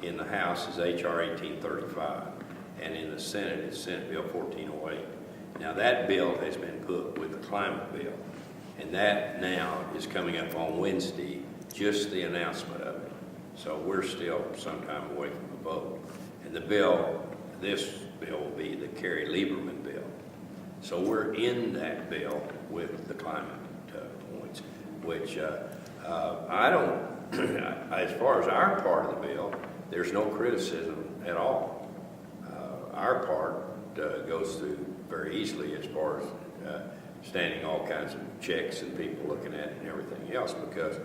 in the House is H.R. 1835, and in the Senate it's Senate Bill 1408. Now that bill has been put with the climate bill, and that now is coming up on Wednesday, just the announcement of it. So we're still some time away from a vote. And the bill, this bill will be the Kerry Lieberman bill. So we're in that bill with the climate points, which I don't, as far as our part of the bill, there's no criticism at all. Our part goes through very easily as far as standing all kinds of checks and people looking at it and everything else, because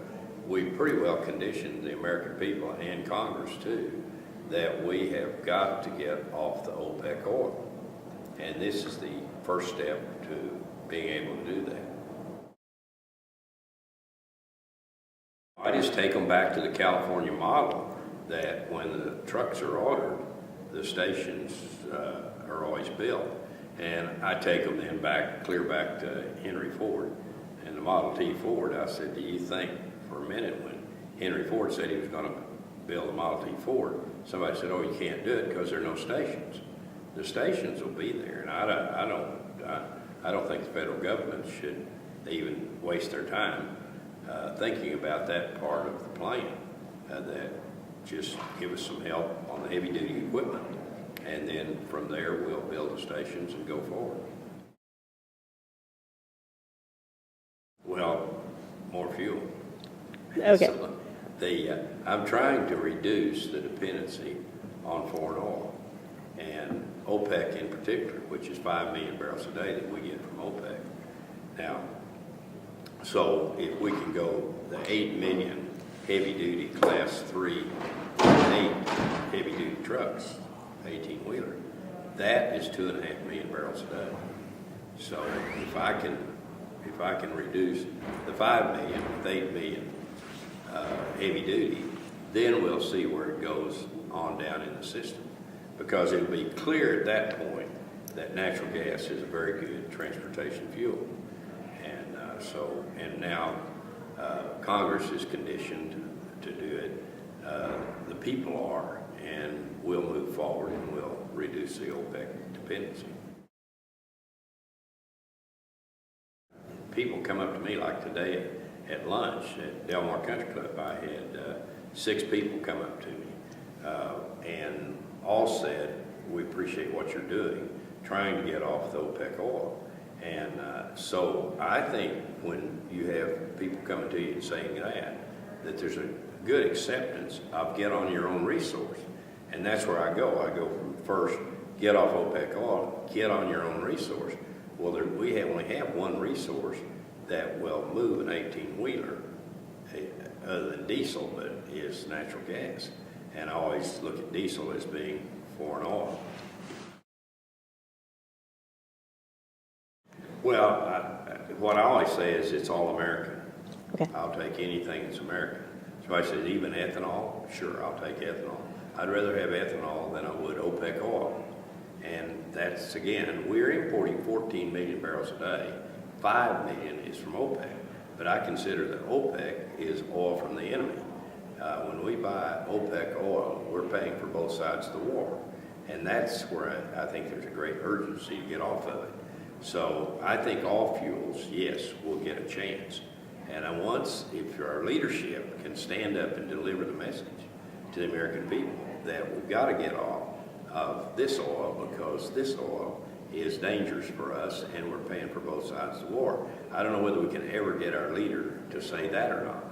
we pretty well conditioned the American people and Congress too that we have got to get off the OPEC oil. And this is the first step to being able to do that. I just take them back to the California model that when the trucks are ordered, the stations are always built. And I take them then back, clear back to Henry Ford and the Model T Ford. I said, do you think for a minute when Henry Ford said he was going to build a Model T Ford, somebody said, oh, you can't do it because there are no stations. The stations will be there, and I don't think the federal government should even waste their time thinking about that part of the plan. That just give us some help on the heavy-duty equipment, and then from there we'll build the stations and go forward. Well, more fuel. Okay. So I'm trying to reduce the dependency on foreign oil, and OPEC in particular, which is 5 million barrels a day that we get from OPEC. Now, so if we can go the 8 million heavy-duty Class 3, 8 heavy-duty trucks, 18-wheeler, that is 2.5 million barrels a day. So if I can reduce the 5 million with 8 million heavy-duty, then we'll see where it goes on down in the system. Because it'll be clear at that point that natural gas is a very good transportation fuel. And now Congress is conditioned to do it. The people are, and we'll move forward and we'll reduce the OPEC dependency. People come up to me like today at lunch at Del Mar Country Club. I had 6 people come up to me and all said, we appreciate what you're doing, trying to get off the OPEC oil. And so I think when you have people coming to you and saying that there's a good acceptance of get on your own resource. And that's where I go. I go from first, get off OPEC oil, get on your own resource. Well, we only have one resource that will move an 18-wheeler, other than diesel, but is natural gas. And I always look at diesel as being foreign oil. Well, what I always say is it's all American. Okay. I'll take anything that's American. Somebody says even ethanol, sure, I'll take ethanol. I'd rather have ethanol than I would OPEC oil. And that's, again, we're importing 14 million barrels a day. 5 million is from OPEC. But I consider that OPEC is oil from the enemy. When we buy OPEC oil, we're paying for both sides of the war. And that's where I think there's a great urgency to get off of it. So I think all fuels, yes, will get a chance. And if our leadership can stand up and deliver the message to the American people that we've got to get off of this oil because this oil is dangerous for us and we're paying for both sides of the war. I don't know whether we can ever get our leader to say that or not.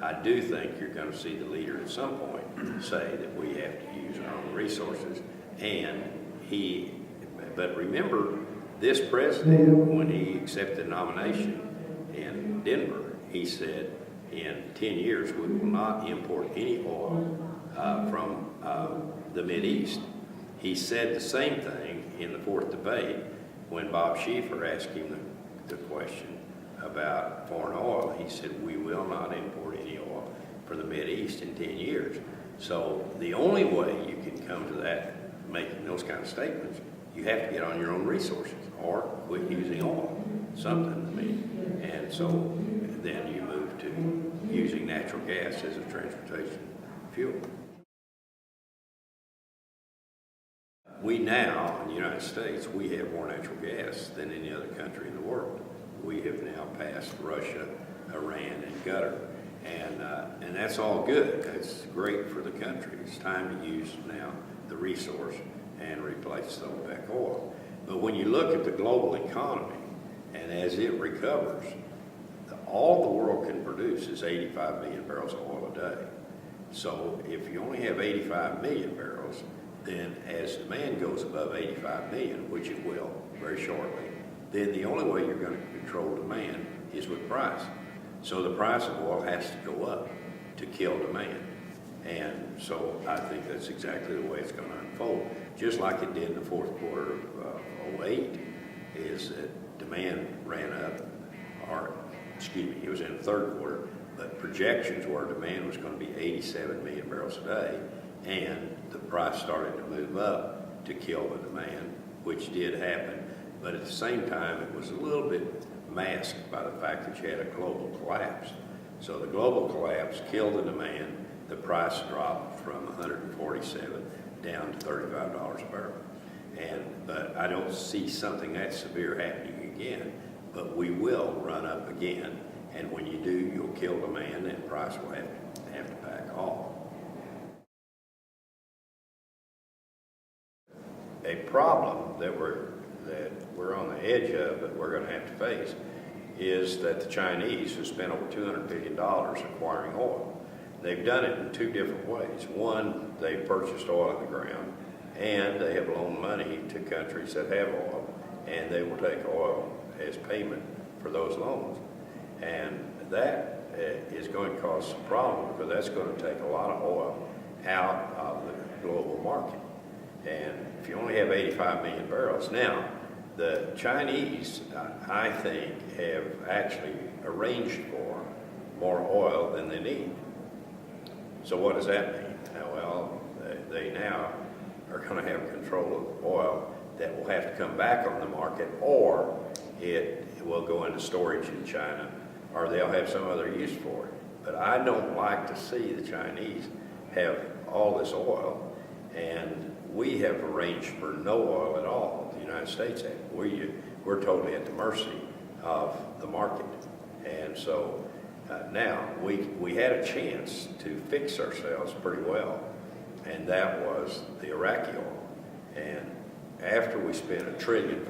I do think you're going to see the leader at some point say that we have to use our own resources. But remember, this president, when he accepted the nomination in Denver, he said in 10 years we will not import any oil from the Mideast. He said the same thing in the 4th debate when Bob Schieffer asked him the question about foreign oil. He said, we will not import any oil from the Mideast in 10 years. So the only way you can come to that, making those kind of statements, you have to get on your own resources or quit using oil, something. And so then you move to using natural gas as a transportation fuel. we now, in the United States, we have more natural gas than any other country in the world. We have now passed Russia, Iran, and Qatar. And that's all good. That's great for the country. It's time to use now the resource and replace the OPEC oil. But when you look at the global economy, and as it recovers, all the world can produce is 85 million barrels of oil a day. So if you only have 85 million barrels, then as demand goes above 85 million, which it will very shortly, then the only way you're going to control demand is with price. So the price of oil has to go up to kill demand. And so I think that's exactly the way it's going to unfold. Just like it did in the fourth quarter of 08, is that demand ran up, it was in the third quarter, but projections were demand was going to be 87 million barrels a day, and the price started to move up to kill the demand, which did happen. But at the same time, it was a little bit masked by the fact that you had a global collapse. So the global collapse killed the demand. The price dropped from 147 down to $35 a barrel. But I don't see something that severe happening again, but we will run up again. And when you do, you'll kill demand and price will have to back off. A problem that we're on the edge of that we're going to have to face is that the Chinese have spent over $200 billion acquiring oil. They've done it in two different ways. One, they've purchased oil in the ground, and they have loaned money to countries that have oil, and they will take oil as payment for those loans. And that is going to cause some problems because that's going to take a lot of oil out of the global market. And if you only have 85 million barrels, now the Chinese, I think, have actually arranged for more oil than they need. So what does that mean? Well, they now are going to have control of oil that will have to come back on the market, or it will go into storage in China, or they'll have some other use for it. But I don't like to see the Chinese have all this oil, and we have arranged for no oil at all. The United States have. We're totally at the mercy of the market. And so now we had a chance to fix ourselves pretty well, and that was the Iraqi oil. And after we spent $1.5 trillion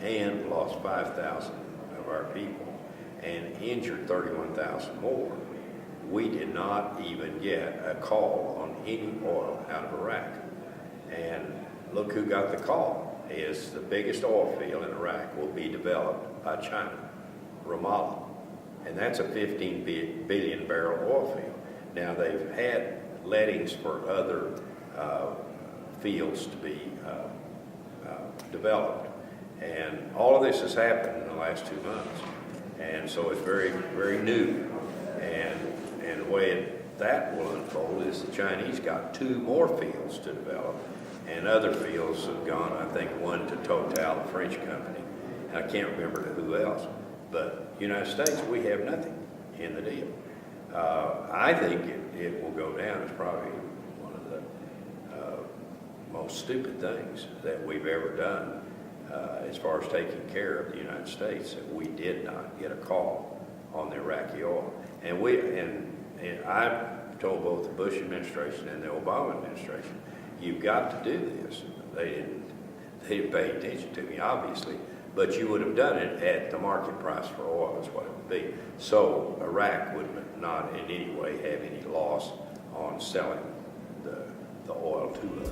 and lost 5,000 of our people and injured 31,000 more, we did not even get a call on any oil out of Iraq. And look who got the call. Is the biggest oil field in Iraq will be developed by China, Ramallah. And that's a 15 billion barrel oil field. Now they've had lettings for other fields to be developed. And all of this has happened in the last 2 months. And so it's very, very new. And the way that will unfold is the Chinese got 2 more fields to develop, and other fields have gone, I think, one to Total, a French company, and I can't remember to who else. But United States, we have nothing in the deal. I think it will go down as probably one of the most stupid things that we've ever done as far as taking care of the United States, that we did not get a call on the Iraqi oil. And I told both the Bush administration and the Obama administration, you've got to do this. They didn't pay attention to me, obviously, but you would have done it at the market price for oil is what it would be. So Iraq would not in any way have any loss on selling the oil to us.